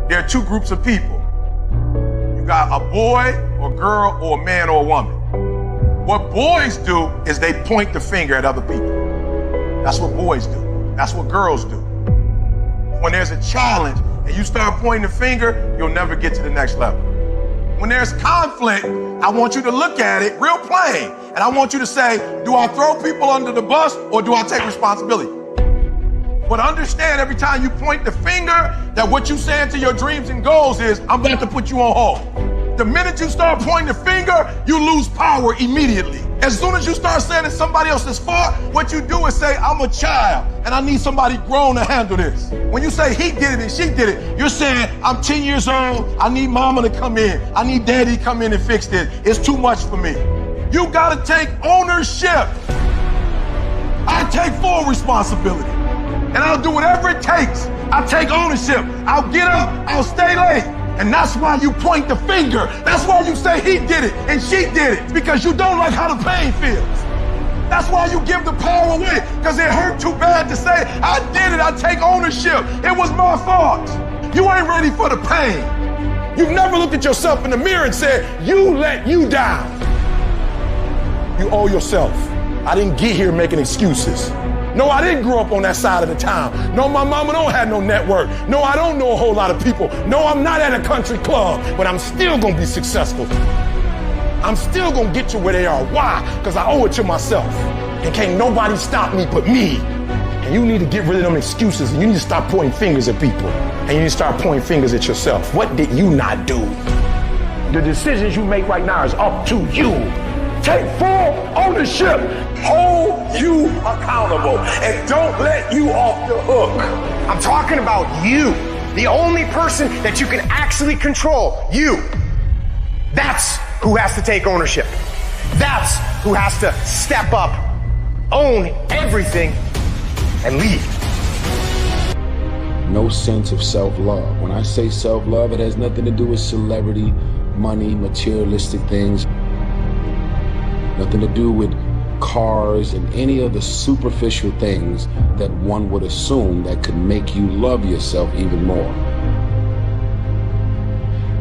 there are two groups of people. You got a boy or girl or a man or a woman. What boys do is they point the finger at other people. That's what boys do. That's what girls do. When there's a challenge and you start pointing the finger, you'll never get to the next level. When there's conflict, I want you to look at it real plain. And I want you to say, do I throw people under the bus or do I take responsibility? But understand every time you point the finger that what you saying to your dreams and goals is, I'm about to put you on hold. The minute you start pointing the finger, you lose power immediately. As soon as you start saying it's somebody else's fault, what you do is say, I'm a child and I need somebody grown to handle this. When you say he did it and she did it, you're saying, I'm 10 years old, I need mama to come in. I need daddy to come in and fix this. It's too much for me. You gotta take ownership. I take full responsibility. And I'll do whatever it takes. I'll take ownership. I'll get up, I'll stay late. And that's why you point the finger. That's why you say he did it and she did it, because you don't like how the pain feels. That's why you give the power away, because it hurt too bad to say, I did it, I take ownership. It was my fault. You ain't ready for the pain. You've never looked at yourself in the mirror and said, you let you down. You owe yourself. I didn't get here making excuses. No, I didn't grow up on that side of the town. No, my mama don't have no network. No, I don't know a whole lot of people. No, I'm not at a country club, but I'm still gonna be successful. I'm still gonna get to where they are. Why? Because I owe it to myself. And can't nobody stop me but me. And you need to get rid of them excuses. And you need to stop pointing fingers at people. And you need to start pointing fingers at yourself. What did you not do? The decisions you make right now is up to you. Take full ownership. Hold you accountable. And don't let you off the hook. I'm talking about you. The only person that you can actually control. You. That's who has to take ownership. That's who has to step up, own everything, and lead. No sense of self-love. When I say self-love, it has nothing to do with celebrity, money, materialistic things. Nothing to do with cars and any of the superficial things that one would assume that could make you love yourself even more.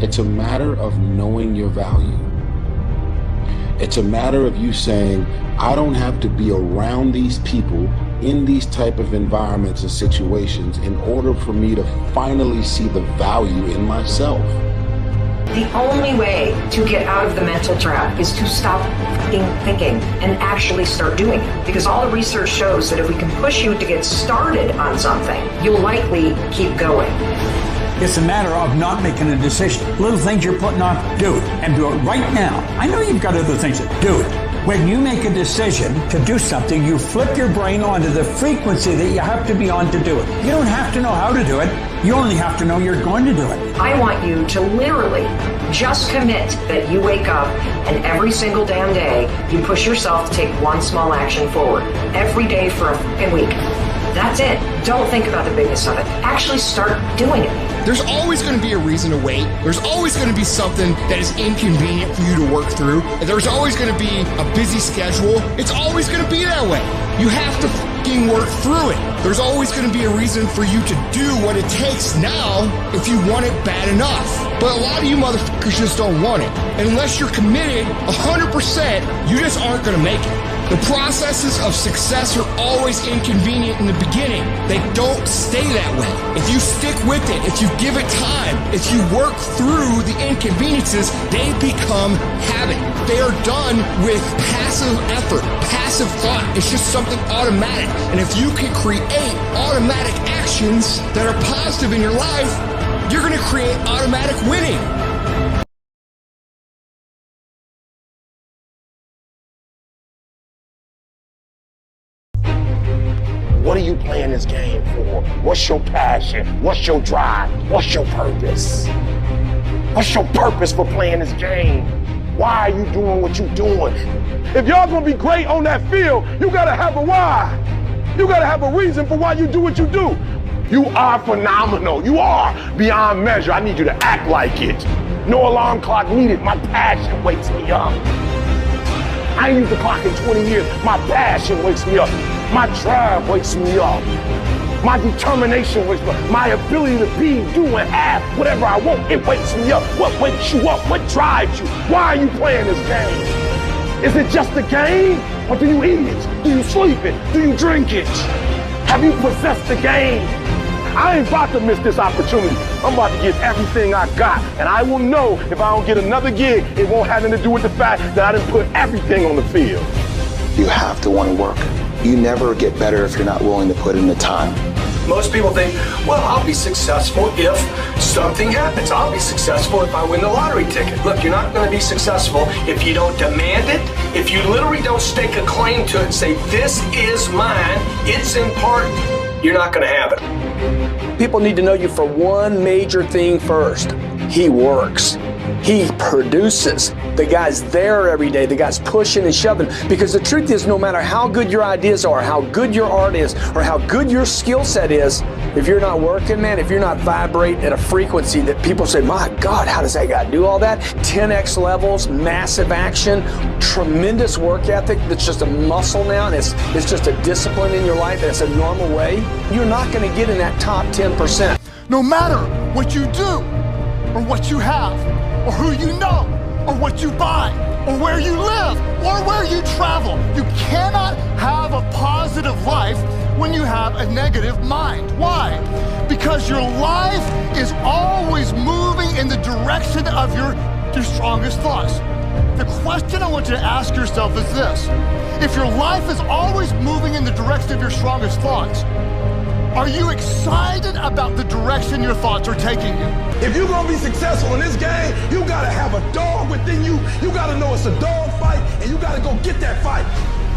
It's a matter of knowing your value. It's a matter of you saying, I don't have to be around these people in these type of environments and situations in order for me to finally see the value in myself. The only way to get out of the mental trap is to stop thinking and actually start doing it. Because all the research shows that if we can push you to get started on something, you'll likely keep going. It's a matter of not making a decision. Little things you're putting off, do it. And do it right now. I know you've got other things to do it. When you make a decision to do something, you flip your brain onto the frequency that you have to be on to do it. You don't have to know how to do it. You only have to know you're going to do it. I want you to literally just commit that you wake up and every single damn day you push yourself to take one small action forward. Every day for a fucking week. That's it. Don't think about the bigness of it. Actually start doing it. There's always going to be a reason to wait. There's always going to be something that is inconvenient for you to work through. There's always going to be a busy schedule. It's always going to be that way. You have to fucking work through it. There's always going to be a reason for you to do what it takes now if you want it bad enough. But a lot of you motherfuckers just don't want it. And unless you're committed 100%, you just aren't going to make it. The processes of success are always inconvenient in the beginning. They don't stay that way. If you stick with it, if you give it time, if you work through the inconveniences, they become habit. They are done with passive effort, passive thought. It's just something automatic. And if you can create automatic actions that are positive in your life, you're going to create automatic winning. What are you playing this game for? What's your passion? What's your drive? What's your purpose? What's your purpose for playing this game? Why are you doing what you're doing? If y'all gonna be great on that field, you gotta have a why. You gotta have a reason for why you do what you do. You are phenomenal. You are beyond measure. I need you to act like it. No alarm clock needed. My passion wakes me up. I ain't used the clock in 20 years. My passion wakes me up. My drive wakes me up. My determination wakes me up. My ability to be, do, and have whatever I want, it wakes me up. What wakes you up? What drives you? Why are you playing this game? Is it just a game? Or do you eat it? Do you sleep it? Do you drink it? Have you possessed the game? I ain't about to miss this opportunity. I'm about to get everything I got. And I will know if I don't get another gig, it won't have anything to do with the fact that I didn't put everything on the field. You have to want to work. You never get better if you're not willing to put in the time. Most people think, well, I'll be successful if something happens. I'll be successful if I win the lottery ticket. Look, you're not going to be successful if you don't demand it, if you literally don't stake a claim to it and say, this is mine, it's important, you're not going to have it. People need to know you for one major thing first. He works. He produces. The guy's there every day. The guy's pushing and shoving. Because the truth is, no matter how good your ideas are, how good your art is, or how good your skill set is, if you're not working, man, if you're not vibrating at a frequency that people say, my God, how does that guy do all that? 10x levels, massive action, tremendous work ethic that's just a muscle now, and it's just a discipline in your life, and it's a normal way, you're not going to get in that top 10%. No matter what you do, or what you have, or who you know, or what you buy, or where you live, or where you travel. You cannot have a positive life when you have a negative mind. Why? Because your life is always moving in the direction of your strongest thoughts. The question I want you to ask yourself is this: if your life is always moving in the direction of your strongest thoughts, are you excited about the direction your thoughts are taking you? If you're gonna be successful in this game, you gotta have a dog within you. You gotta know it's a dog fight, and you gotta go get that fight.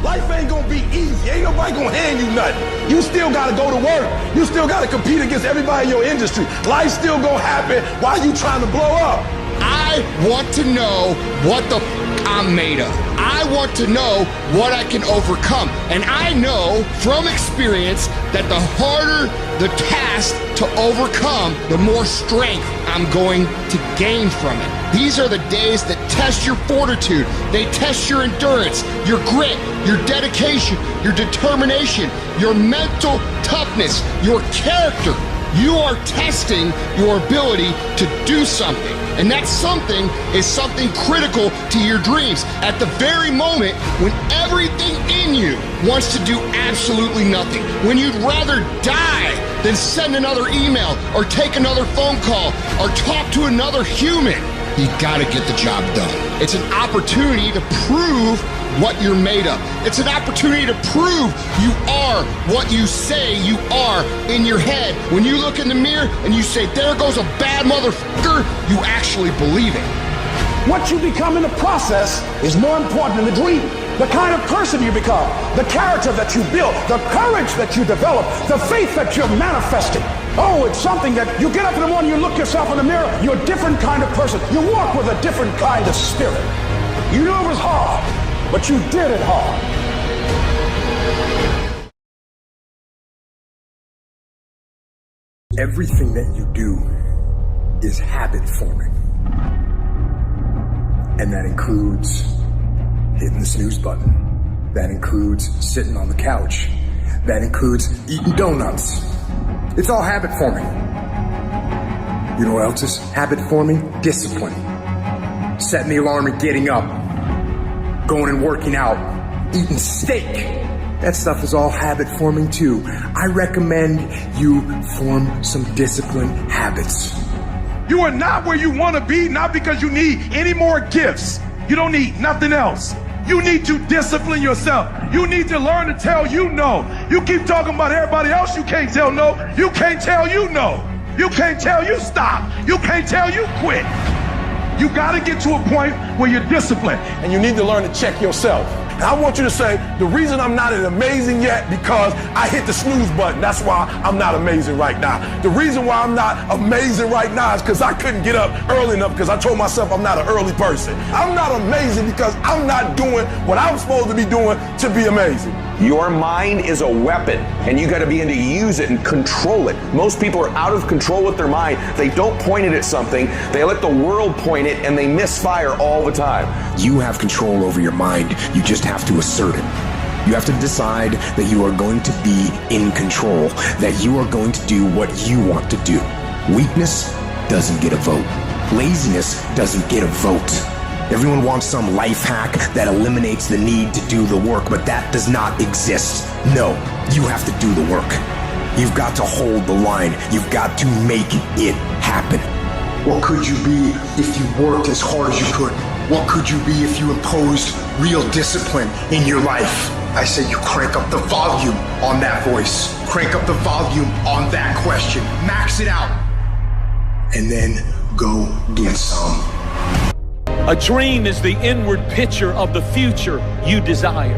Life ain't gonna be easy. Ain't nobody gonna hand you nothing. You still gotta go to work. You still gotta compete against everybody in your industry. Life's still gonna happen while you trying to blow up. I want to know what the I'm made of. I want to know what I can overcome. And I know from experience that the harder the task to overcome, the more strength I'm going to gain from it. These are the days that test your fortitude. They test your endurance, your grit, your dedication, your determination, your mental toughness, your character. You are testing your ability to do something. And that something is something critical to your dreams at the very moment when everything in you wants to do absolutely nothing. When you'd rather die than send another email or take another phone call or talk to another human. You gotta get the job done. It's an opportunity to prove what you're made of. It's an opportunity to prove you are what you say you are in your head. When you look in the mirror and you say, there goes a bad motherfucker, you actually believe it. What you become in the process is more important than the dream. The kind of person you become, the character that you build, the courage that you develop, the faith that you're manifesting. Oh, it's something that you get up in the morning, you look yourself in the mirror, you're a different kind of person. You walk with a different kind of spirit. You know it was hard, but you did it hard. Everything that you do is habit forming. And that includes hitting the snooze button. That includes sitting on the couch. That includes eating donuts. It's all habit forming. You know what else is habit forming? Discipline. Setting the alarm and getting up. Going and working out. Eating steak. That stuff is all habit forming too. I recommend you form some discipline habits. You are not where you want to be, not because you need any more gifts. You don't need nothing else. You need to discipline yourself. You need to learn to tell you no. You keep talking about everybody else you can't tell no. You can't tell you no. You can't tell you stop. You can't tell you quit. You got to get to a point where you're disciplined, and you need to learn to check yourself. And I want you to say, the reason I'm not amazing yet because I hit the snooze button. That's why I'm not amazing right now. The reason why I'm not amazing right now is because I couldn't get up early enough because I told myself I'm not an early person. I'm not amazing because I'm not doing what I'm supposed to be doing to be amazing. Your mind is a weapon, and you got to be able to use it and control it. Most people are out of control with their mind. They don't point it at something. They let the world point it, and they misfire all the time. You have control over your mind. You just have to assert it. You have to decide that you are going to be in control, that you are going to do what you want to do. Weakness doesn't get a vote. Laziness doesn't get a vote. Everyone wants some life hack that eliminates the need to do the work, but that does not exist. No, you have to do the work. You've got to hold the line. You've got to make it happen. What could you be if you worked as hard as you could? What could you be if you imposed real discipline in your life? I say you crank up the volume on that voice. Crank up the volume on that question. Max it out. And then go get some. A dream is the inward picture of the future you desire.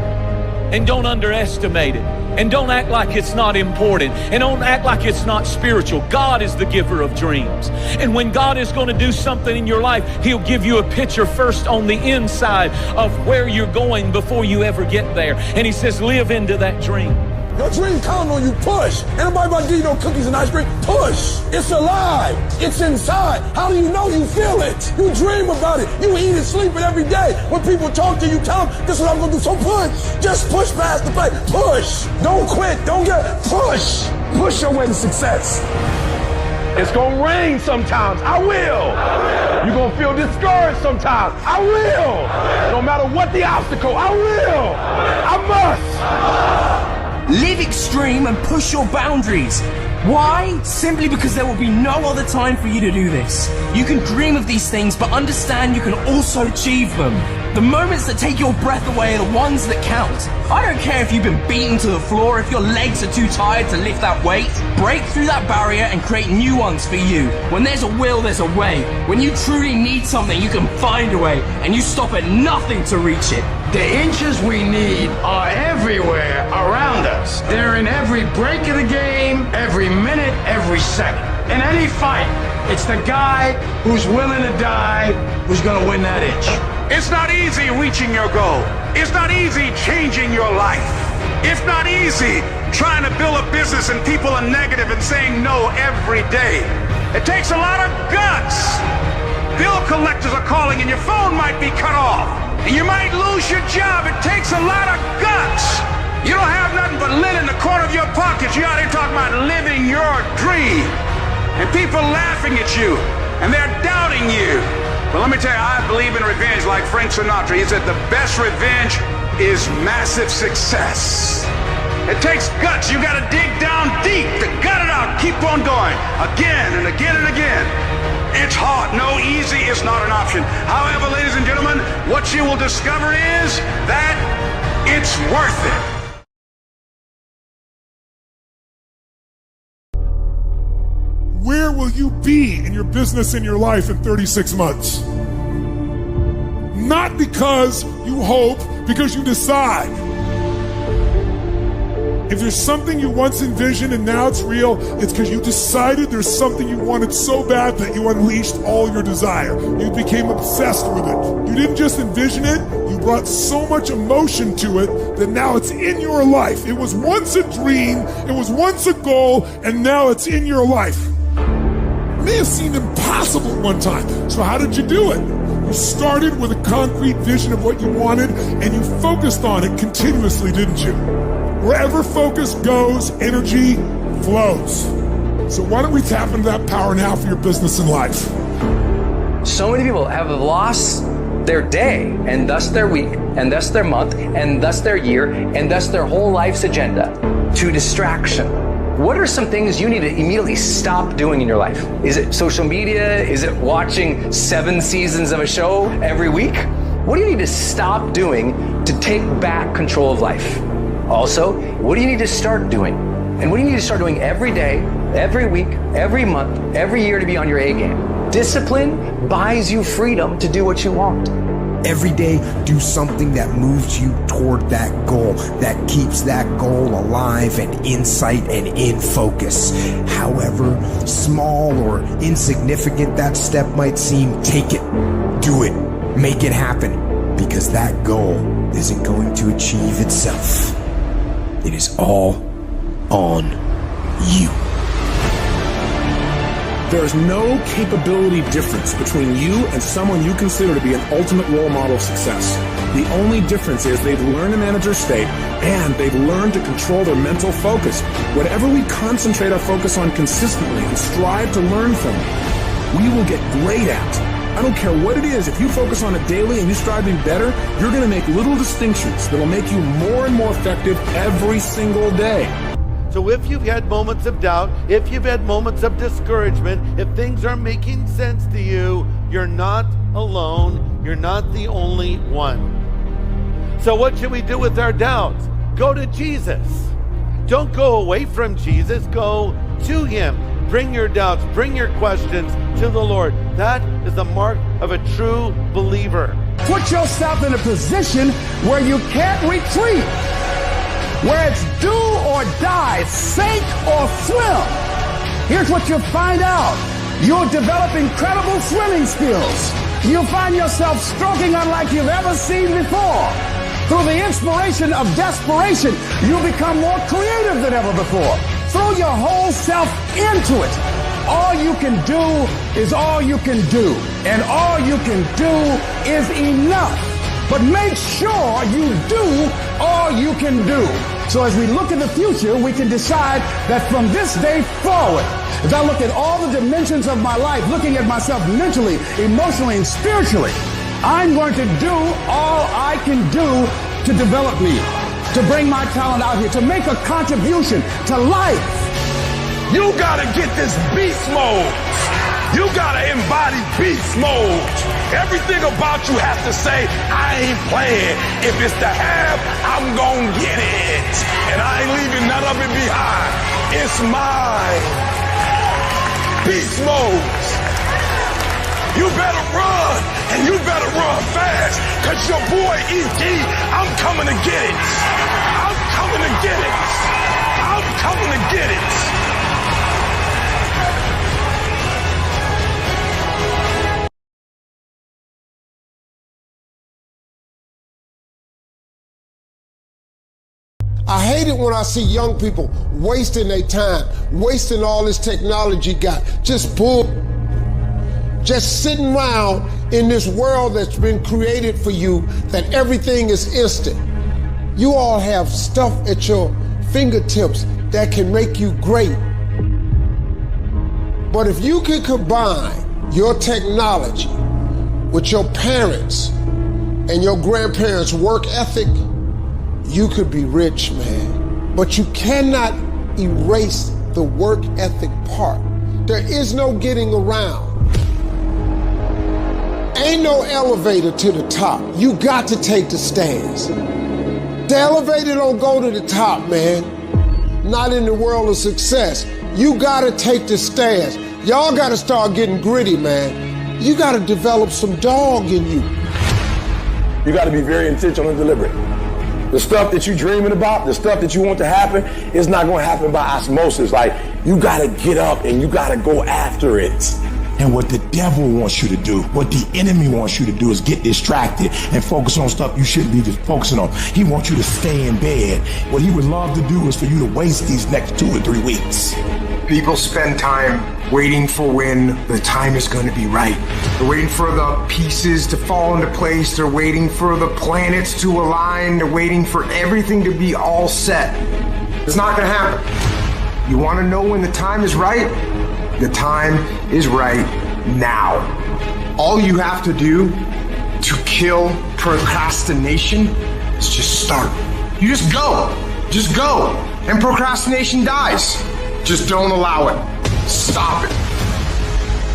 And don't underestimate it. And don't act like it's not important. And don't act like it's not spiritual. God is the giver of dreams. And when God is going to do something in your life, He'll give you a picture first on the inside of where you're going before you ever get there. And He says, live into that dream. Your dream counting on you, push. Ain't nobody about to give you no cookies and ice cream. Push. It's alive. It's inside. How do you know you feel it? You dream about it. You eat and sleep it every day. When people talk to you, tell them, this is what I'm going to do. So push. Just push past the fight. Push. Don't quit. Don't push. Push your way to success. It's gonna rain sometimes. I will. You're gonna feel discouraged sometimes. I will. No matter what the obstacle, I will. I must. Live extreme and push your boundaries. Why? Simply because there will be no other time for you to do this. You can dream of these things, but understand you can also achieve them. The moments that take your breath away are the ones that count. I don't care if you've been beaten to the floor, if your legs are too tired to lift that weight. Break through that barrier and create new ones for you. When there's a will, there's a way. When you truly need something, you can find a way, and you stop at nothing to reach it. The inches we need are everywhere around us. They're in every break of the game, every minute, every second. In any fight, it's the guy who's willing to die who's gonna win that inch. It's not easy reaching your goal. It's not easy changing your life. It's not easy trying to build a business and people are negative and saying no every day. It takes a lot of guts. Bill collectors are calling and your phone might be cut off. And you might lose your job. It takes a lot of guts. You don't have nothing but lint in the corner of your pockets. You're out here talking about living your dream. And people laughing at you. And they're doubting you. But let me tell you, I believe in revenge like Frank Sinatra. He said the best revenge is massive success. It takes guts. You got to dig down deep to gut it out. Keep on going. Again and again and again. It's hard. No, easy is not an option. However, ladies and gentlemen, what you will discover is that it's worth it. Where will you be in your business, in your life in 36 months? Not because you hope, because you decide. If there's something you once envisioned and now it's real, it's because you decided there's something you wanted so bad that you unleashed all your desire. You became obsessed with it. You didn't just envision it, you brought so much emotion to it that now it's in your life. It was once a dream, it was once a goal, and now it's in your life. It may have seemed impossible at one time. So how did you do it? You started with a concrete vision of what you wanted, and you focused on it continuously, didn't you? Wherever focus goes, energy flows. So why don't we tap into that power now for your business and life? So many people have lost their day, and thus their week, and thus their month, and thus their year, and thus their whole life's agenda to distraction. What are some things you need to immediately stop doing in your life? Is it social media? Is it watching 7 seasons of a show every week? What do you need to stop doing to take back control of life? Also, what do you need to start doing? And what do you need to start doing every day, every week, every month, every year to be on your A game? Discipline buys you freedom to do what you want. Every day, do something that moves you toward that goal, that keeps that goal alive and in sight and in focus. However small or insignificant that step might seem, take it, do it, make it happen, because that goal isn't going to achieve itself. It is all on you. There is no capability difference between you and someone you consider to be an ultimate role model of success. The only difference is they've learned to manage their state and they've learned to control their mental focus. Whatever we concentrate our focus on consistently and strive to learn from it, we will get great at. I don't care what it is. If you focus on it daily and you strive to be better, you're going to make little distinctions that'll make you more and more effective every single day. So if you've had moments of doubt, if you've had moments of discouragement, if things aren't making sense to you, you're not alone. You're not the only one. So what should we do with our doubts? Go to Jesus. Don't go away from Jesus. Go to him. Bring your doubts, bring your questions to the Lord. That is the mark of a true believer. Put yourself in a position where you can't retreat, where it's do or die, sink or swim. Here's what you'll find out. You'll develop incredible swimming skills. You'll find yourself stroking unlike you've ever seen before. Through the inspiration of desperation, you'll become more creative than ever before. Throw your whole self into it. All you can do is all you can do. And all you can do is enough. But make sure you do all you can do. So as we look in the future, we can decide that from this day forward, as I look at all the dimensions of my life, looking at myself mentally, emotionally, and spiritually, I'm going to do all I can do to develop me, to bring my talent out here, to make a contribution to life. You gotta get this beast mode. You gotta embody beast mode. Everything about you has to say, I ain't playing. If it's to have, I'm gonna get it. And I ain't leaving none of it behind. It's mine. Beast mode. You better run, and you better run fast, cause your boy E.T., I'm coming to get it. I'm coming to get it. I'm coming to get it. I hate it when I see young people wasting their time, wasting all this technology got, just sitting around in this world that's been created for you, that everything is instant. You all have stuff at your fingertips that can make you great. But if you can combine your technology with your parents and your grandparents' work ethic, you could be rich, man. But you cannot erase the work ethic part. There is no getting around. Ain't no elevator to the top. You got to take the stairs. The elevator don't go to the top, man. Not in the world of success. You got to take the stairs. Y'all got to start getting gritty, man. You got to develop some dog in you. You got to be very intentional and deliberate. The stuff that you're dreaming about, the stuff that you want to happen, is not going to happen by osmosis. Like, you got to get up and you got to go after it. And what the devil wants you to do, what the enemy wants you to do, is get distracted and focus on stuff you shouldn't be focusing on. He wants you to stay in bed. What he would love to do is for you to waste these next 2 or 3 weeks. People spend time waiting for when the time is going to be right. They're waiting for the pieces to fall into place. They're waiting for the planets to align. They're waiting for everything to be all set. It's not going to happen. You want to know when the time is right? The time is right now. All you have to do to kill procrastination is just start. You just go. Just go. And procrastination dies. Just don't allow it. Stop it.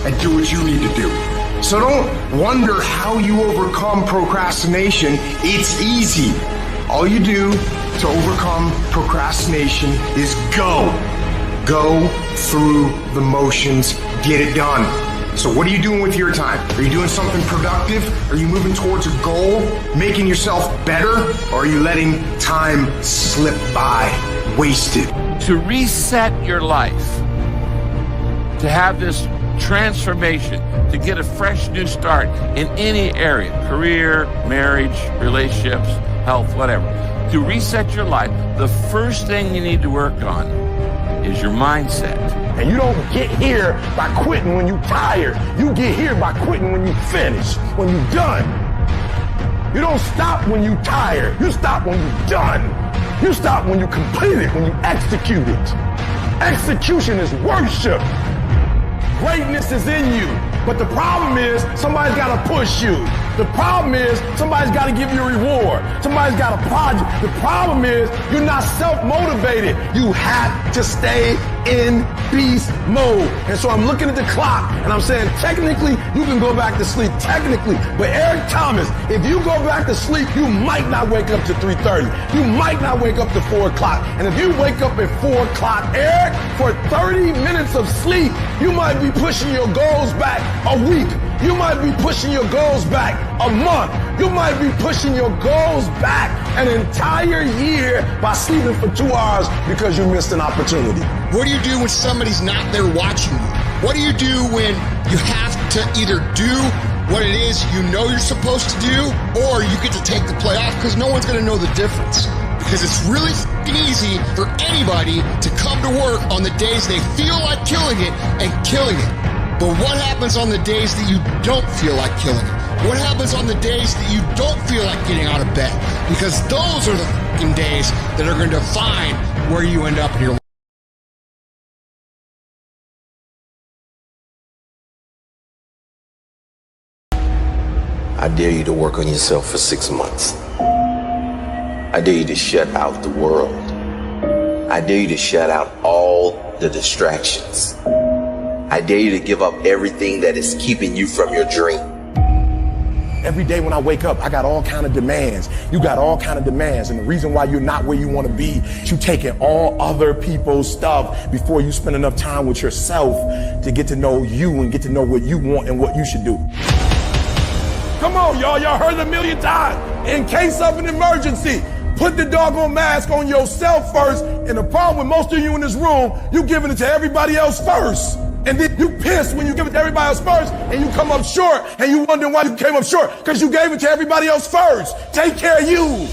And do what you need to do. So don't wonder how you overcome procrastination. It's easy. All you do to overcome procrastination is go. Go through the motions, get it done. So what are you doing with your time? Are you doing something productive? Are you moving towards a goal, making yourself better? Or are you letting time slip by, wasted? To reset your life, to have this transformation, to get a fresh new start in any area, career, marriage, relationships, health, whatever. To reset your life, the first thing you need to work on is your mindset. And you don't get here by quitting when you're tired. You get here by quitting when you finish, when you're done. You don't stop when you're tired. You stop when you're done. You stop when you complete it, when you execute it. Execution is worship. Greatness is in you. But the problem is somebody's got to push you. The problem is somebody's got to give you a reward. Somebody's got a project. The problem is you're not self-motivated. You have to stay in beast mode. And so I'm looking at the clock and I'm saying, technically, you can go back to sleep. Technically. But Eric Thomas, if you go back to sleep, you might not wake up to 3:30. You might not wake up to 4 o'clock. And if you wake up at 4 o'clock, Eric, for 30 minutes of sleep, you might be pushing your goals back a week. You might be pushing your goals back a month. You might be pushing your goals back an entire year by sleeping for 2 hours because you missed an opportunity. What do you do when somebody's not there watching you? What do you do when you have to either do what it is you know you're supposed to do, or you get to take the play off because no one's going to know the difference? Because it's really easy for anybody to come to work on the days they feel like killing it and killing it. But what happens on the days that you don't feel like killing it? What happens on the days that you don't feel like getting out of bed? Because those are the fucking days that are going to define where you end up in your life. I dare you to work on yourself for 6 months. I dare you to shut out the world. I dare you to shut out all the distractions. I dare you to give up everything that is keeping you from your dream. Every day when I wake up, I got all kind of demands. You got all kind of demands. And the reason why you're not where you want to be is you taking all other people's stuff before you spend enough time with yourself to get to know you and get to know what you want and what you should do. Come on, y'all. Y'all heard it a million times. In case of an emergency, put the doggone mask on yourself first. And the problem with most of you in this room, you giving it to everybody else first. And then you piss when you give it to everybody else first and you come up short and you wonder why you came up short because you gave it to everybody else first. Take care of you.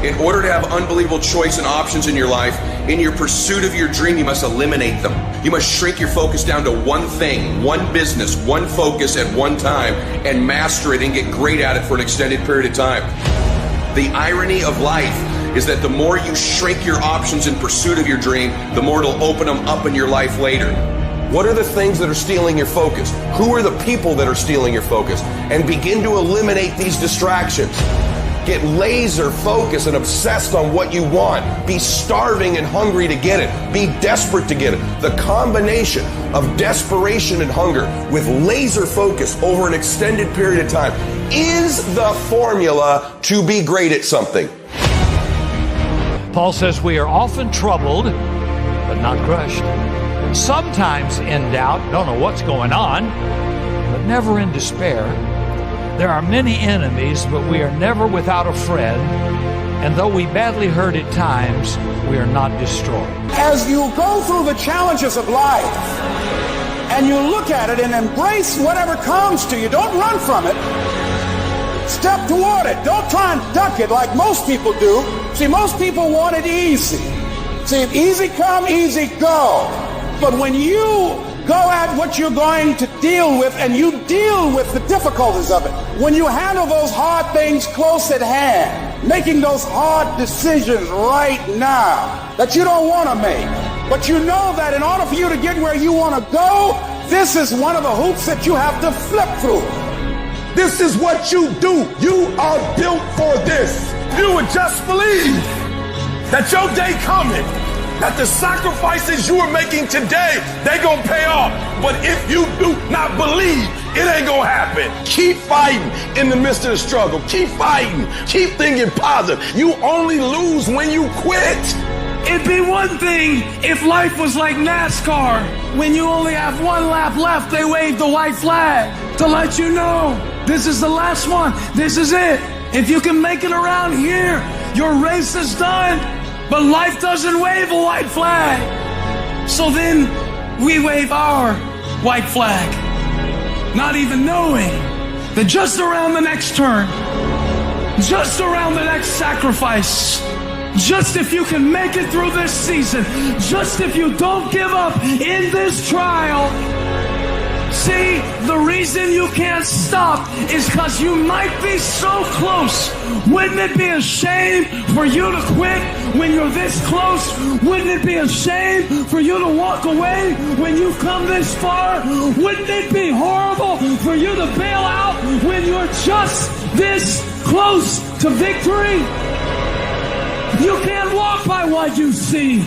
In order to have unbelievable choice and options in your life, in your pursuit of your dream, you must eliminate them. You must shrink your focus down to one thing, one business, one focus at one time, and master it and get great at it for an extended period of time. The irony of life is that the more you shrink your options in pursuit of your dream, the more it'll open them up in your life later. What are the things that are stealing your focus? Who are the people that are stealing your focus? And begin to eliminate these distractions. Get laser focused and obsessed on what you want. Be starving and hungry to get it. Be desperate to get it. The combination of desperation and hunger with laser focus over an extended period of time is the formula to be great at something. Paul says we are often troubled, but not crushed. Sometimes in doubt, don't know what's going on, but never in despair. There are many enemies, but we are never without a friend. And though we badly hurt at times, we are not destroyed. As you go through the challenges of life and you look at it and embrace whatever comes to you, don't run from it. Step toward it. Don't try and duck it like most people do. See, most people want it easy. See, easy come, easy go. But when you go at what you're going to deal with and you deal with the difficulties of it, when you handle those hard things close at hand, making those hard decisions right now that you don't want to make, but you know that in order for you to get where you want to go, this is one of the hoops that you have to flip through. This is what you do. You are built for this. You would just believe that your day coming, that the sacrifices you are making today, they gonna pay off. But if you do not believe, it ain't gonna happen. Keep fighting in the midst of the struggle. Keep fighting. Keep thinking positive. You only lose when you quit. It'd be one thing if life was like NASCAR. When you only have one lap left, they wave the white flag to let you know this is the last one. This is it. If you can make it around here, your race is done. But life doesn't wave a white flag. So then we wave our white flag, not even knowing that just around the next turn, just around the next sacrifice, just if you can make it through this season, just if you don't give up in this trial, See, the reason you can't stop is because you might be so close. Wouldn't it be a shame for you to quit when you're this close? Wouldn't it be a shame for you to walk away when you've come this far? Wouldn't it be horrible for you to bail out when you're just this close to victory? You can't walk by what you see.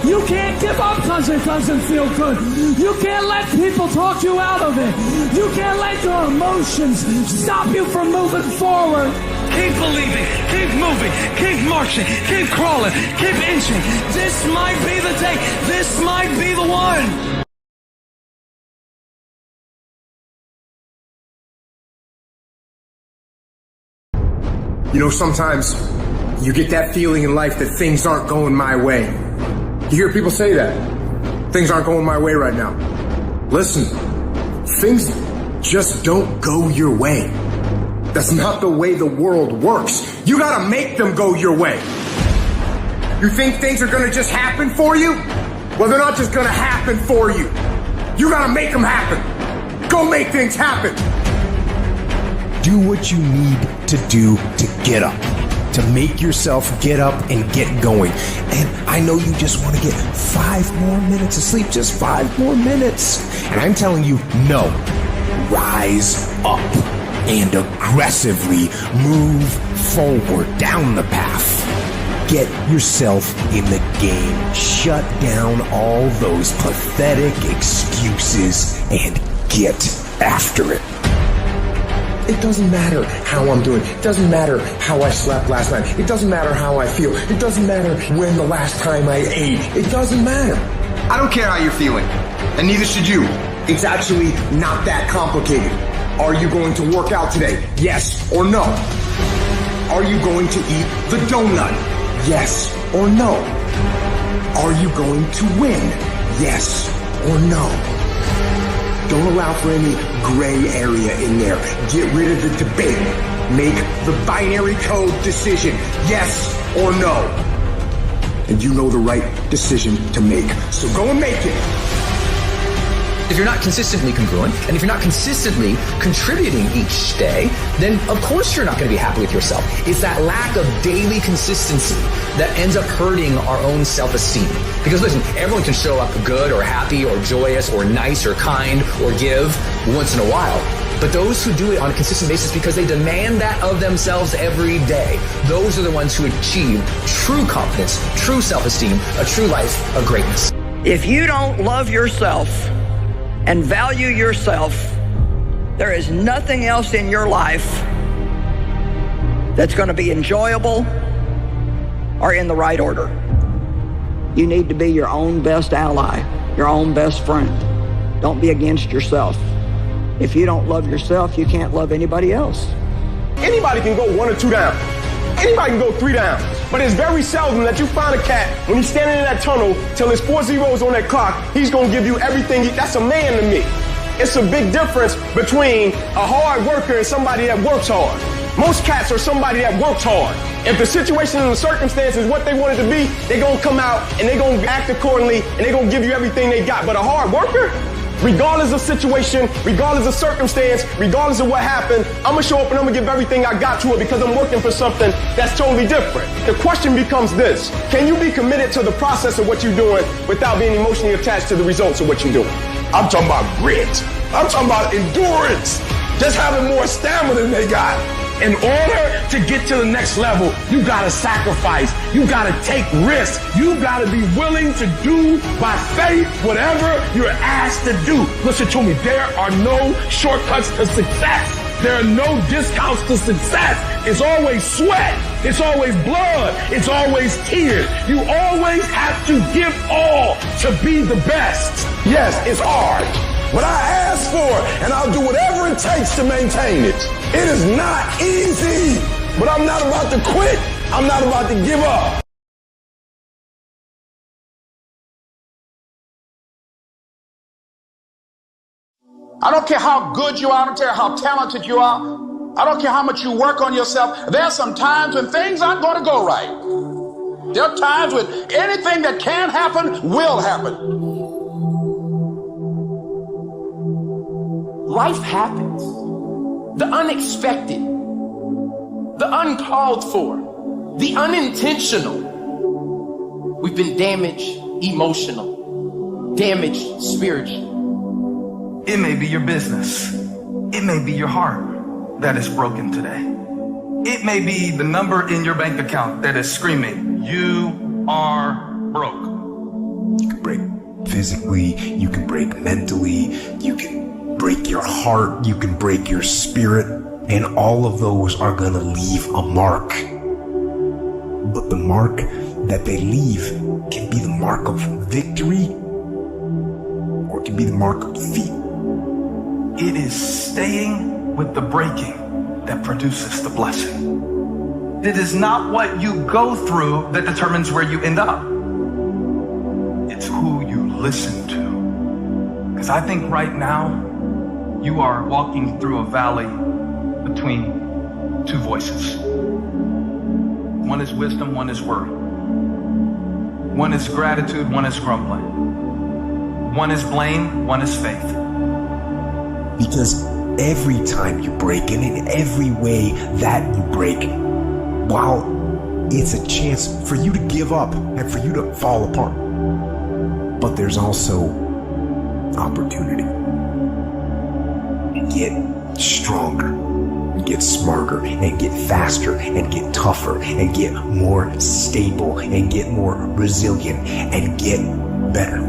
You can't give up because it doesn't feel good. You can't let people talk you out of it. You can't let your emotions stop you from moving forward. Keep believing, keep moving, keep marching, keep crawling, keep inching. This might be the day. This might be the one. You know, sometimes you get that feeling in life that things aren't going my way. You hear people say that. Things aren't going my way right now. Listen, things just don't go your way. That's not the way the world works. You gotta make them go your way. You think things are gonna just happen for you? Well, they're not just gonna happen for you. You gotta make them happen. Go make things happen. Do what you need to do to get up, to make yourself get up and get going. And I know you just want to get 5 more minutes of sleep, just 5 more minutes. And I'm telling you, no. Rise up and aggressively move forward down the path. Get yourself in the game. Shut down all those pathetic excuses and get after it. It doesn't matter how I'm doing. It doesn't matter how I slept last night. It doesn't matter how I feel. It doesn't matter when the last time I ate. It doesn't matter. I don't care how you're feeling, and neither should you. It's actually not that complicated. Are you going to work out today? Yes or no? Are you going to eat the donut? Yes or no? Are you going to win? Yes or no? Don't allow for any gray area in there. Get rid of the debate. Make the binary code decision. Yes or no. And you know the right decision to make. So go and make it. If you're not consistently congruent, and if you're not consistently contributing each day, then of course you're not going to be happy with yourself. It's that lack of daily consistency that ends up hurting our own self-esteem. Because listen, everyone can show up good or happy or joyous or nice or kind or give once in a while. But those who do it on a consistent basis because they demand that of themselves every day, those are the ones who achieve true confidence, true self-esteem, a true life of greatness. If you don't love yourself and value yourself, there is nothing else in your life that's going to be enjoyable or in the right order. You need to be your own best ally, your own best friend. Don't be against yourself. If you don't love yourself, you can't love anybody else. Anybody can go 1 or 2 down. Anybody can go 3 down. But it's very seldom that you find a cat, when he's standing in that tunnel, till his 4 zeros on that clock, he's going to give you everything. That's a man to me. It's a big difference between a hard worker and somebody that works hard. Most cats are somebody that works hard. If the situation and the circumstance is what they want it to be, they're going to come out and they're going to act accordingly and they're going to give you everything they got. But a hard worker, regardless of situation, regardless of circumstance, regardless of what happened, I'm going to show up and I'm going to give everything I got to it because I'm working for something that's totally different. The question becomes this: can you be committed to the process of what you're doing without being emotionally attached to the results of what you're doing? I'm talking about grit. I'm talking about endurance. Just having more stamina than they got. In order to get to the next level, you gotta sacrifice. You gotta take risks. You gotta be willing to do by faith whatever you're asked to do. Listen to me, there are no shortcuts to success. There are no discounts to success. It's always sweat. It's always blood. It's always tears. You always have to give all to be the best. Yes, it's hard. But I ask for it, and I'll do whatever it takes to maintain it. It is not easy, but I'm not about to quit. I'm not about to give up. I don't care how good you are. I don't care how talented you are. I don't care how much you work on yourself. There are some times when things aren't going to go right. There are times when anything that can happen will happen. Life happens. The unexpected, the uncalled for, the unintentional. We've been damaged emotional, damaged spiritual. It may be your business. It may be your heart that is broken today. It may be the number in your bank account that is screaming, you are broke. You can break physically, you can break mentally, you can break your heart, you can break your spirit, and all of those are gonna leave a mark. But the mark that they leave can be the mark of victory, or it can be the mark of defeat. It is staying with the breaking that produces the blessing. It is not what you go through that determines where you end up. It's who you listen to. Because I think right now, you are walking through a valley between two voices. One is wisdom, one is worry. One is gratitude, one is grumbling. One is blame, one is faith. Because every time you break, and in every way that you break, while it's a chance for you to give up and for you to fall apart, but there's also opportunity. Get stronger, get smarter, and get faster, and get tougher, and get more stable, and get more resilient, and get better.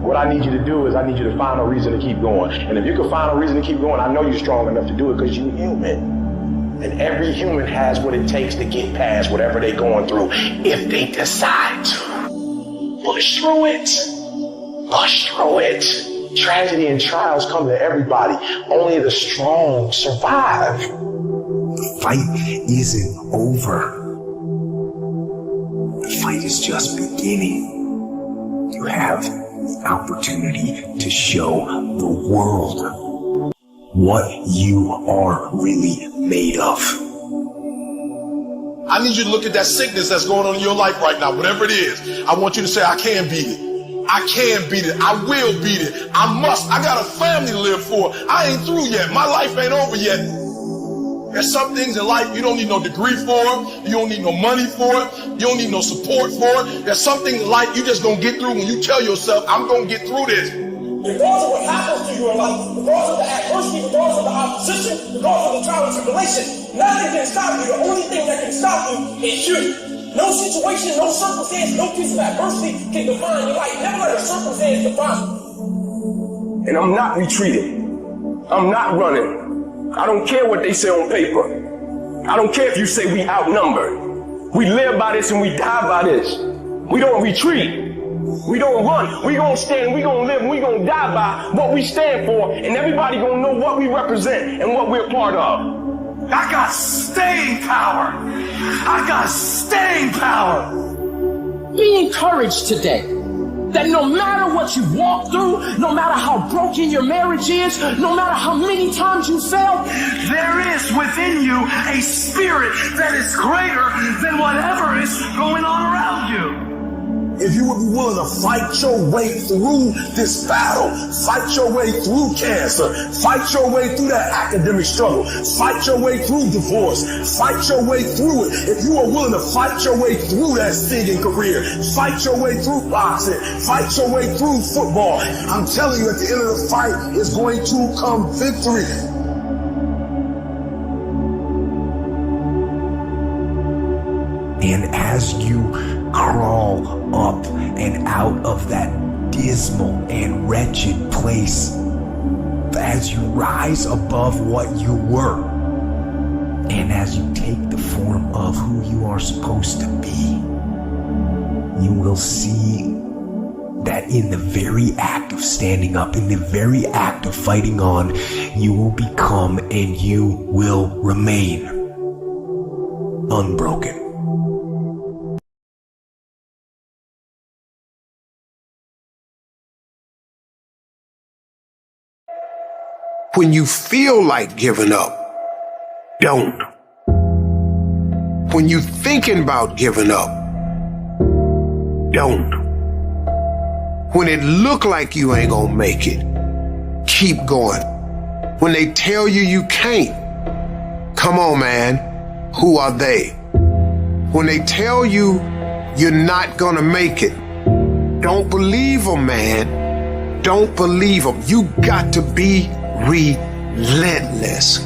What I need you to do is I need you to find a reason to keep going. And if you can find a reason to keep going, I know you're strong enough to do it because you're human. And every human has what it takes to get past whatever they're going through if they decide to. Push through it. Push through it. Tragedy and trials come to everybody. Only the strong survive. The fight isn't over. The fight is just beginning. You have the opportunity to show the world what you are really made of. I need you to look at that sickness that's going on in your life right now, whatever it is. I want you to say, I can beat it. I can beat it. I will beat it. I must. I got a family to live for. I ain't through yet. My life ain't over yet. There's some things in life you don't need no degree for. You don't need no money for it. You don't need no support for it. There's some things in life you just gonna get through when you tell yourself, I'm gonna get through this. Regardless of what happens to you in life, regardless of the adversity, regardless of the opposition, regardless of the trial and tribulation, nothing can stop you. The only thing that can stop you is you. No situation, no circumstance, no piece of adversity can define your life. Never let a circumstance define you. And I'm not retreating. I'm not running. I don't care what they say on paper. I don't care if you say we outnumbered. We live by this and we die by this. We don't retreat. We don't run. We gonna stand, we gonna live, and we gonna die by what we stand for, and everybody gonna know what we represent and what we're part of. I got staying power. I got staying power. Be encouraged today that no matter what you walk through, no matter how broken your marriage is, no matter how many times you failed, there is within you a spirit that is greater than whatever is going on around you. If you would be willing to fight your way through this battle, fight your way through cancer, fight your way through that academic struggle, fight your way through divorce, fight your way through it. If you are willing to fight your way through that singing career, fight your way through boxing, fight your way through football, I'm telling you, at the end of the fight is going to come victory. And as you crawl up and out of that dismal and wretched place, as you rise above what you were, and as you take the form of who you are supposed to be, you will see that in the very act of standing up, in the very act of fighting on, you will become and you will remain unbroken. When you feel like giving up, don't. When you're thinking about giving up, don't. When it look like you ain't gonna make it, keep going. When they tell you you can't, come on, man, who are they? When they tell you you're not gonna make it, don't believe them, man. Don't believe them. You got to be relentless.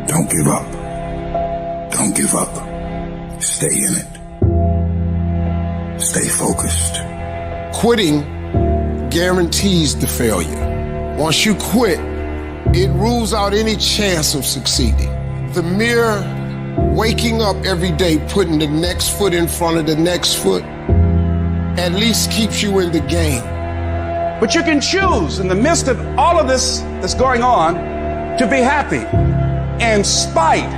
Don't give up. Don't give up. Stay in it. Stay focused. Quitting guarantees the failure. Once you quit, it rules out any chance of succeeding. The mere waking up every day, putting the next foot in front of the next foot, at least keeps you in the game. But you can choose in the midst of all of this that's going on to be happy in spite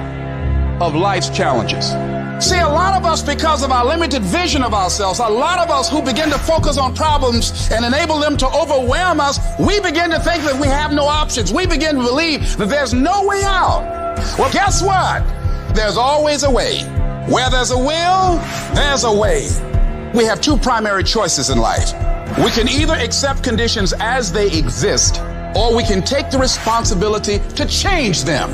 of life's challenges. See, a lot of us, because of our limited vision of ourselves, a lot of us who begin to focus on problems and enable them to overwhelm us, we begin to think that we have no options. We begin to believe that there's no way out. Well, guess what? There's always a way. Where there's a will, there's a way. We have two primary choices in life. We can either accept conditions as they exist, or we can take the responsibility to change them.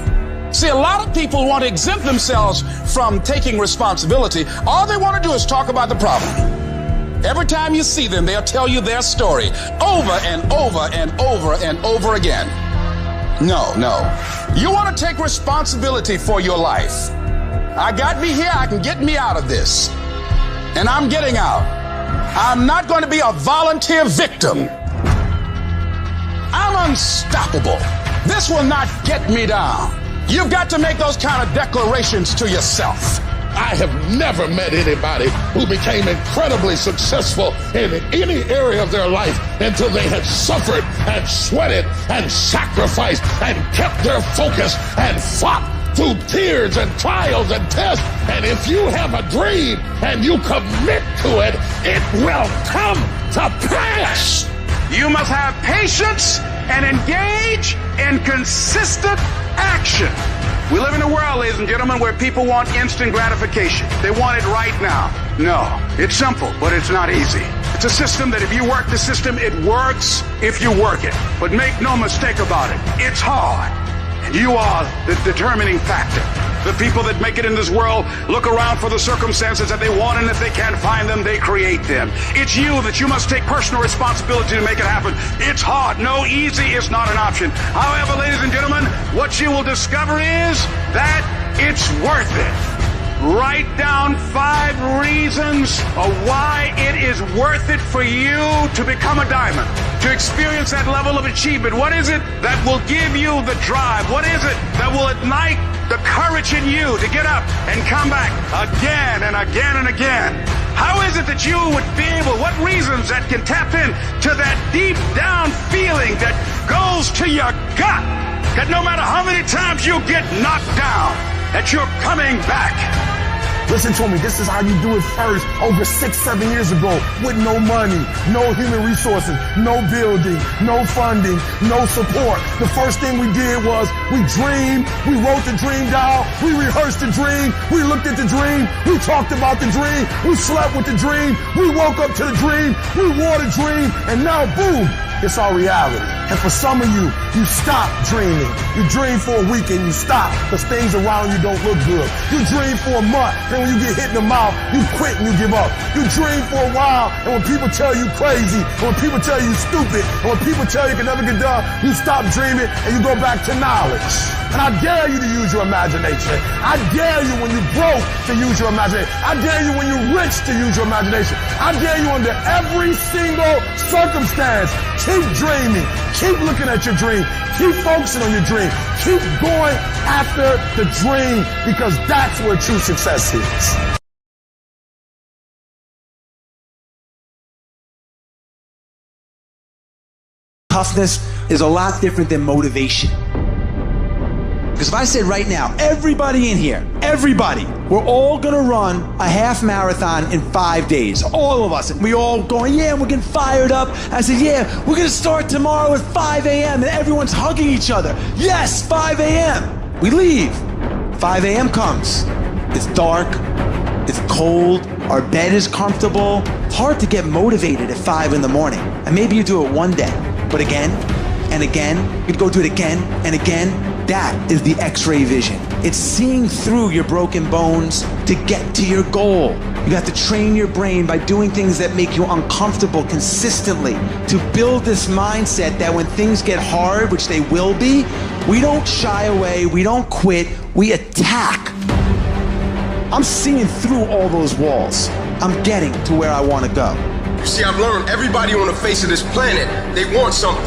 See, a lot of people want to exempt themselves from taking responsibility. All they want to do is talk about the problem. Every time you see them, they'll tell you their story over and over and over and over again. No. You want to take responsibility for your life. I got me here, I can get me out of this. And I'm getting out. I'm not going to be a volunteer victim. I'm unstoppable. This will not get me down. You've got to make those kind of declarations to yourself. I have never met anybody who became incredibly successful in any area of their life until they had suffered and sweated and sacrificed and kept their focus and fought through tears and trials and tests. And if you have a dream and you commit to it, it will come to pass. You must have patience and engage in consistent action. We live in a world, ladies and gentlemen, where people want instant gratification. They want it right now. No, it's simple, but it's not easy. It's a system that if you work the system, it works if you work it. But make no mistake about it, it's hard. And you are the determining factor. The people that make it in this world look around for the circumstances that they want, and if they can't find them, they create them. It's you that you must take personal responsibility to make it happen. It's hard. No, easy is not an option. However, ladies and gentlemen, what you will discover is that it's worth it. Write down 5 reasons of why it is worth it for you to become a diamond, to experience that level of achievement. What is it that will give you the drive? What is it that will ignite the courage in you to get up and come back again and again and again? How is it that you would be able, what reasons that can tap in to that deep down feeling that goes to your gut, that no matter how many times you get knocked down, that you're coming back? Listen to me, this is how you do it first, over 6-7 years ago, with no money, no human resources, no building, no funding, no support. The first thing we did was we dreamed, we wrote the dream down, we rehearsed the dream, we looked at the dream, we talked about the dream, we slept with the dream, we woke up to the dream, we wore the dream, and now boom, it's our reality. And for some of you, you stop dreaming. You dream for a week and you stop because things around you don't look good. You dream for a month, and when you get hit in the mouth, you quit and you give up. You dream for a while, and when people tell you crazy, and when people tell you stupid, and when people tell you can never get done, you stop dreaming and you go back to knowledge. And I dare you to use your imagination. I dare you when you're broke to use your imagination. I dare you when you're rich to use your imagination. I dare you under every single circumstance. Keep dreaming. Keep looking at your dream. Keep focusing on your dream. Keep going after the dream because that's where true success is. Toughness is a lot different than motivation. Because if I said right now, everybody in here, everybody, we're all gonna run a half marathon in 5 days, all of us, and we all going, yeah, we're getting fired up. I said, yeah, we're gonna start tomorrow at 5 a.m. and everyone's hugging each other. Yes, 5 a.m. We leave. 5 a.m. comes. It's dark. It's cold. Our bed is comfortable. Hard to get motivated at 5 in the morning. And maybe you do it one day. But again, and again. You'd go do it again and again. That is the X-ray vision. It's seeing through your broken bones to get to your goal. You have to train your brain by doing things that make you uncomfortable consistently to build this mindset that when things get hard, which they will be, we don't shy away, we don't quit, we attack. I'm seeing through all those walls. I'm getting to where I want to go. You see, I've learned everybody on the face of this planet, they want something.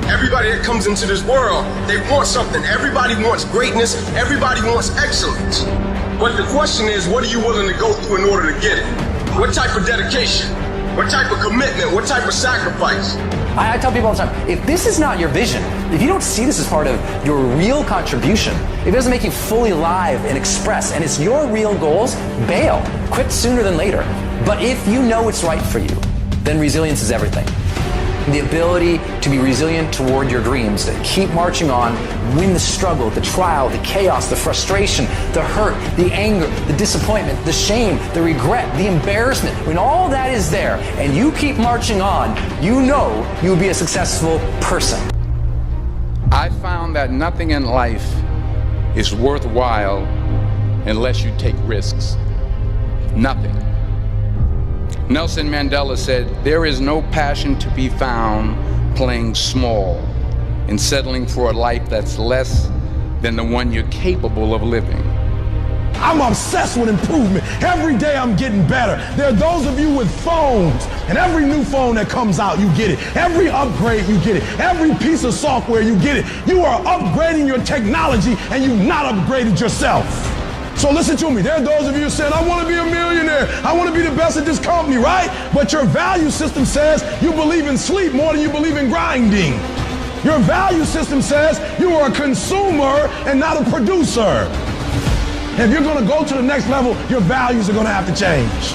Everybody that comes into this world, they want something. Everybody wants greatness. Everybody wants excellence. But the question is, what are you willing to go through in order to get it? What type of dedication? What type of commitment? What type of sacrifice? I tell people all the time, if this is not your vision, if you don't see this as part of your real contribution, if it doesn't make you fully alive and express, and it's your real goals, bail. Quit sooner than later. But if you know it's right for you, then resilience is everything. The ability to be resilient toward your dreams, to keep marching on, win the struggle, the trial, the chaos, the frustration, the hurt, the anger, the disappointment, the shame, the regret, the embarrassment. When all that is there and you keep marching on, you know you'll be a successful person. I found that nothing in life is worthwhile unless you take risks. Nothing. Nelson Mandela said, "There is no passion to be found playing small and settling for a life that's less than the one you're capable of living." I'm obsessed with improvement. Every day I'm getting better. There are those of you with phones, and every new phone that comes out, you get it. Every upgrade, you get it. Every piece of software, you get it. You are upgrading your technology, and you've not upgraded yourself. So listen to me. There are those of you saying, I want to be a millionaire. I want to be the best at this company, right? But your value system says you believe in sleep more than you believe in grinding. Your value system says you are a consumer and not a producer. If you're going to go to the next level, your values are going to have to change.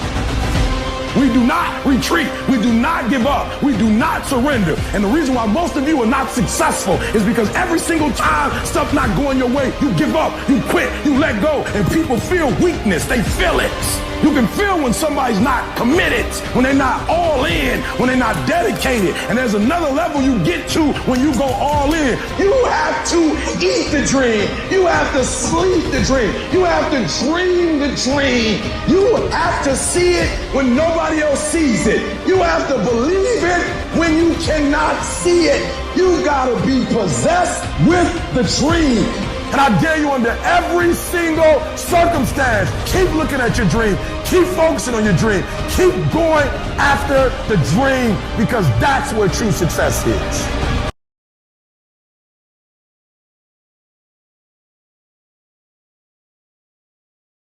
We do not retreat. We do not give up. We do not surrender. And the reason why most of you are not successful is because every single time stuff not going your way, you give up, you quit, you let go, and people feel weakness. They feel it. You can feel when somebody's not committed, when they're not all in, when they're not dedicated. And there's another level you get to when you go all in. You have to eat the dream. You have to sleep the dream. You have to dream the dream. You have to see it when nobody else sees it. You have to believe it when you cannot see it. You gotta be possessed with the dream. And I dare you under every single circumstance, keep looking at your dream. Keep focusing on your dream. Keep going after the dream, because that's where true success is.